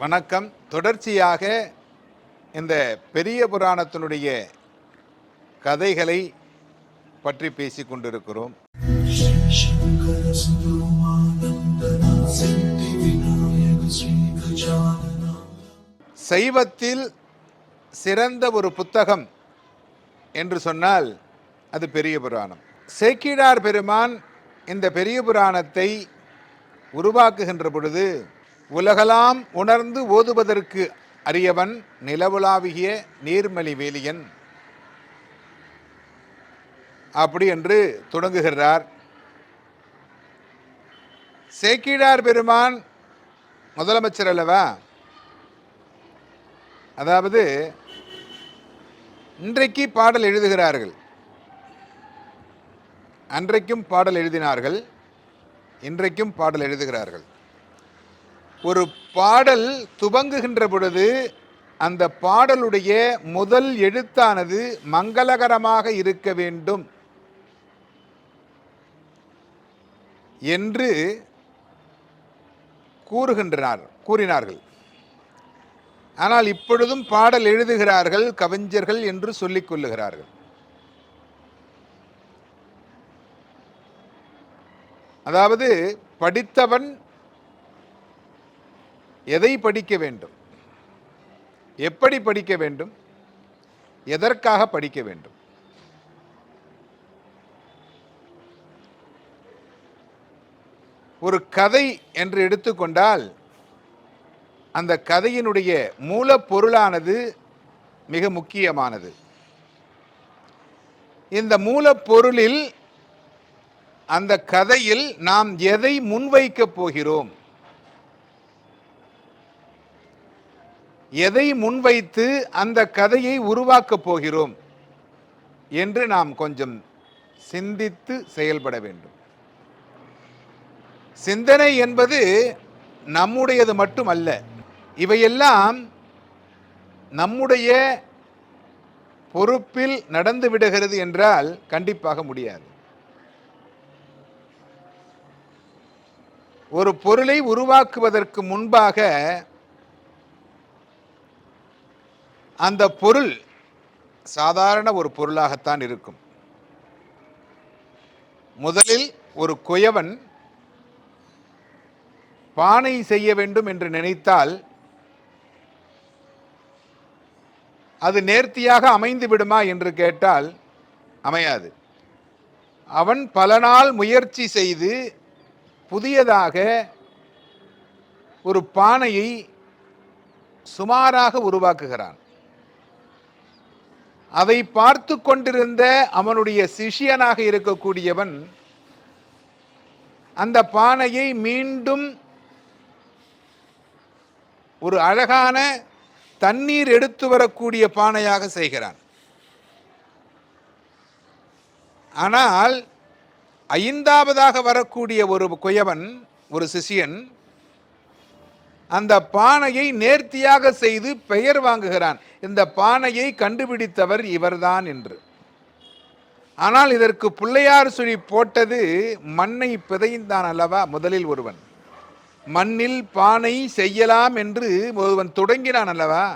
வணக்கம். தொடர்ச்சியாக இந்த பெரிய புராணத்தினுடைய கதைகளை பற்றி பேசிக் கொண்டிருக்கிறோம். சைவத்தில் சிறந்த ஒரு புத்தகம் என்று சொன்னால் அது பெரிய புராணம். சேக்கிழார் பெருமான் இந்த பெரிய புராணத்தை உருவாக்குகின்ற பொழுது உலகலாம் உணர்ந்து ஓதுவதற்கு அரியவன் நிலவுலாவிய நீர்மலி வேலியன் அப்படி என்று தொடங்குகிறார். சேக்கிழார் பெருமான் முதலமைச்சர் அல்லவா? அதாவது இன்றைக்கு பாடல் எழுதுகிறார்கள், அன்றைக்கும் பாடல் எழுதினார்கள், இன்றைக்கும் பாடல் எழுதுகிறார்கள். ஒரு பாடல் துவங்குகின்ற பொழுது அந்த பாடலுடைய முதல் எழுத்தானது மங்களகரமாக இருக்க வேண்டும் என்று கூறினார்கள். ஆனால் இப்பொழுதும் பாடல் எழுதுகிறார்கள் கவிஞர்கள் என்று சொல்லிக் கொள்ளுகிறார்கள். அதாவது படித்தவன் எதை படிக்க வேண்டும், எப்படி படிக்க வேண்டும், எதற்காக படிக்க வேண்டும்? ஒரு கதை என்று எடுத்துக்கொண்டால் அந்த கதையினுடைய மூலப்பொருளானது மிக முக்கியமானது. இந்த மூலப்பொருளில் அந்த கதையில் நாம் எதை முன்வைக்கப் போகிறோம், எதை முன்வைத்து அந்த கதையை உருவாக்கப் போகிறோம் என்று நாம் கொஞ்சம் சிந்தித்து செயல்பட வேண்டும். சிந்தனை என்பது நம்முடையது மட்டுமல்ல. இவையெல்லாம் நம்முடைய பொறுப்பில் நடந்து விடுகிறது என்றால் கண்டிப்பாக முடியாது. ஒரு பொருளை உருவாக்குவதற்கு முன்பாக அந்த பொருள் சாதாரண ஒரு பொருளாகத்தான் இருக்கும். முதலில் ஒரு குயவன் பானை செய்ய வேண்டும் என்று நினைத்தால் அது நேர்த்தியாக அமைந்து விடுமா என்று கேட்டால் அமையாது. அவன் பல நாள் முயற்சி செய்து புதியதாக ஒரு பானையை சுமாராக உருவாக்குகிறான். அதை பார்த்து கொண்டிருந்த அவனுடைய சிஷ்யனாக இருக்கக்கூடியவன் அந்த பானையை மீண்டும் ஒரு அழகான தண்ணீர் எடுத்து வரக்கூடிய பானையாக செய்கிறான். ஆனால் ஐந்தாவதாக வரக்கூடிய ஒரு குயவன், ஒரு சிஷ்யன், அந்த பானையை நேர்த்தியாக செய்து பெயர் வாங்குகிறான், இந்த பானையை கண்டுபிடித்தவர் இவர்தான் என்று. ஆனால் இதற்கு பிள்ளையார் சுழி போட்டது மண்ணை பிதைந்தான் அல்லவா? முதலில் ஒருவன் மண்ணில் பானை செய்யலாம் என்று ஒருவன் தொடங்கினான் அல்லவா?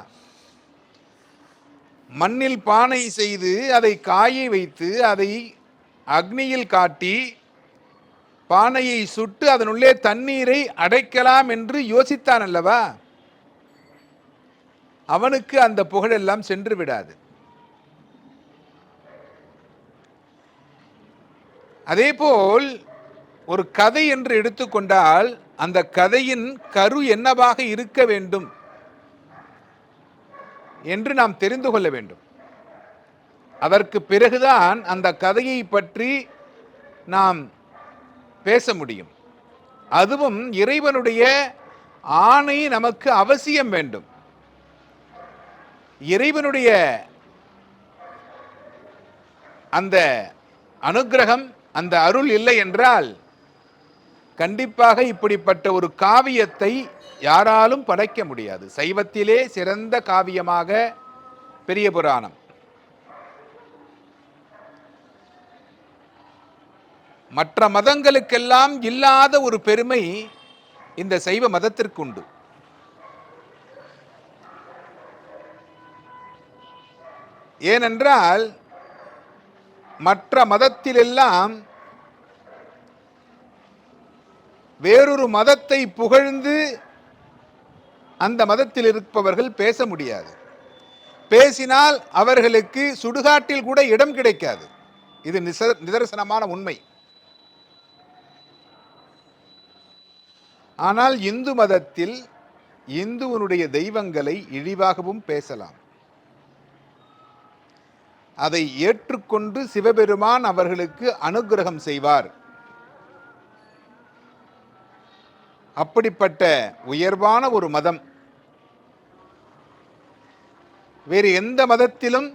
மண்ணில் பானை செய்து அதை காய வைத்து அதை அக்னியில் காட்டி பானையை சுட்டு அதனுள்ளே தண்ணீரை அடைக்கலாம் என்று யோசித்தான் அல்லவா? அவனுக்கு அந்த புகழெல்லாம் சென்று விடாது. அதேபோல் ஒரு கதை என்று எடுத்துக்கொண்டால் அந்த கதையின் கரு என்னவாக இருக்க வேண்டும் என்று நாம் தெரிந்து கொள்ள வேண்டும். அதற்கு பிறகுதான் அந்த கதையை பற்றி நாம் பேச முடியும். அதுவும் இறைவனுடைய ஆணை நமக்கு அவசியம் வேண்டும். இறைவனுடைய அந்த அனுக்கிரகம், அந்த அருள் இல்லை என்றால் கண்டிப்பாக இப்படிப்பட்ட ஒரு காவியத்தை யாராலும் படைக்க முடியாது. சைவத்திலே சிறந்த காவியமாக பெரிய புராணம். மற்ற மதங்களுக்கெல்லாம் இல்லாத ஒரு பெருமை இந்த சைவ மதத்திற்கு உண்டு. ஏனென்றால் மற்ற மதத்திலெல்லாம் வேறொரு மதத்தை புகழ்ந்து அந்த மதத்தில் இருப்பவர்கள் பேச முடியாது. பேசினால் அவர்களுக்கு சுடுகாட்டில் கூட இடம் கிடைக்காது. இது நிதர்சனமான உண்மை. ஆனால் இந்து மதத்தில் இந்துவனுடைய தெய்வங்களை இழிவாகவும் பேசலாம். அதை ஏற்றுக்கொண்டு சிவபெருமான் அவர்களுக்கு அனுக்கிரகம் செய்வார். அப்படிப்பட்ட உயர்வான ஒரு மதம் வேறு எந்த மதத்திலும்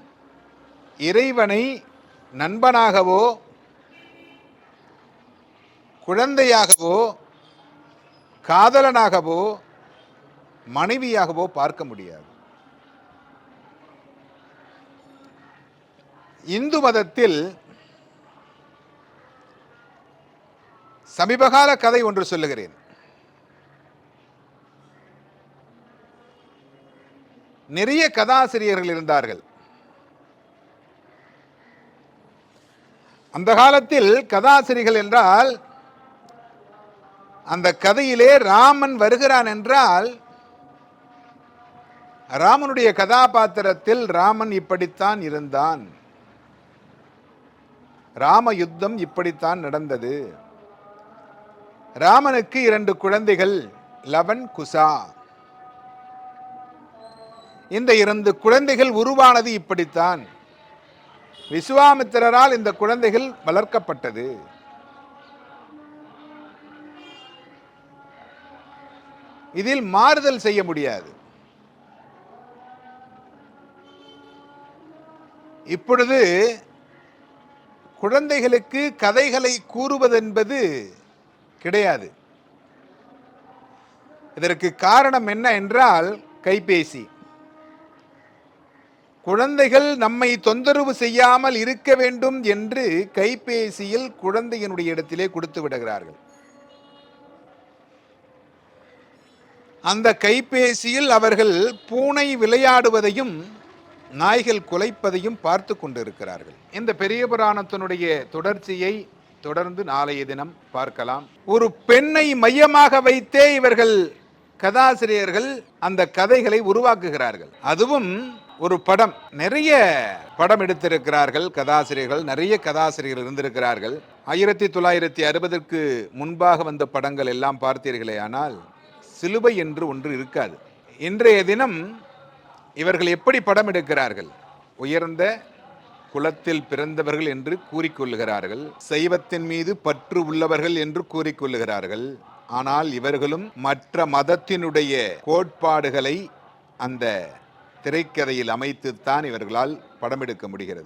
இறைவனை நண்பனாகவோ குழந்தையாகவோ காதலனாகவோ மனைவியாகவோ பார்க்க முடியாது. இந்து மதத்தில் சமீபகால கதை ஒன்று சொல்லுகிறேன். நிறைய கதாசிரியர்கள் இருந்தார்கள். அந்த காலத்தில் கதாசிரியர்கள் என்றால் அந்த கதையிலே ராமன் வருகிறான் என்றால் ராமனுடைய கதாபாத்திரத்தில் ராமன் இப்படித்தான் இருந்தான், ராம யுத்தம் இப்படித்தான் நடந்தது, ராமனுக்கு 2 குழந்தைகள் லவன் குசா, இந்த 2 குழந்தைகள் உருவானது இப்படித்தான், விஸ்வாமித்திரரால் இந்த குழந்தைகள் வளர்க்கப்பட்டது, இதில் மாறுதல் செய்ய முடியாது. இப்பொழுது குழந்தைகளுக்கு கதைகளை கூறுவதென்பது கிடையாது. இதற்கு காரணம் என்ன என்றால் கைபேசி. குழந்தைகள் நம்மை தொந்தரவு செய்யாமல் இருக்க வேண்டும் என்று கைபேசியில் குழந்தையினுடைய இடத்திலே கொடுத்து விடுகிறார்கள். அந்த கைபேசியில் அவர்கள் பூனை விளையாடுவதையும் நாய்கள் குலைப்பதையும் பார்த்து கொண்டிருக்கிறார்கள். இந்த பெரிய புராணத்தினுடைய தொடர்ச்சியை தொடர்ந்து நாளைய தினம் பார்க்கலாம். ஒரு பெண்ணை மையமாக வைத்தே இவர்கள் கதாசிரியர்கள் அந்த கதைகளை உருவாக்குகிறார்கள். அதுவும் ஒரு படம், நிறைய படம் எடுத்திருக்கிறார்கள் கதாசிரியர்கள், நிறைய கதாசிரியர்கள் இருந்திருக்கிறார்கள். 1960க்கு முன்பாக வந்த படங்கள் எல்லாம் பார்த்தீர்களே ஆனால் சிலுவை என்று ஒன்று இருக்காது. இன்றைய தினம் இவர்கள் எப்படி படம் எடுக்கிறார்கள்? உயர்ந்த குலத்தில் பிறந்தவர்கள் என்று கூறிக்கொள்ளுகிறார்கள், சைவத்தின் மீது பற்று உள்ளவர்கள் என்று கூறிக்கொள்ளுகிறார்கள். ஆனால் இவர்களும் மற்ற மதத்தினுடைய கோட்பாடுகளை அந்த திரைக்கதையில் அமைத்துத்தான் இவர்களால் படம் எடுக்க முடிகிறது.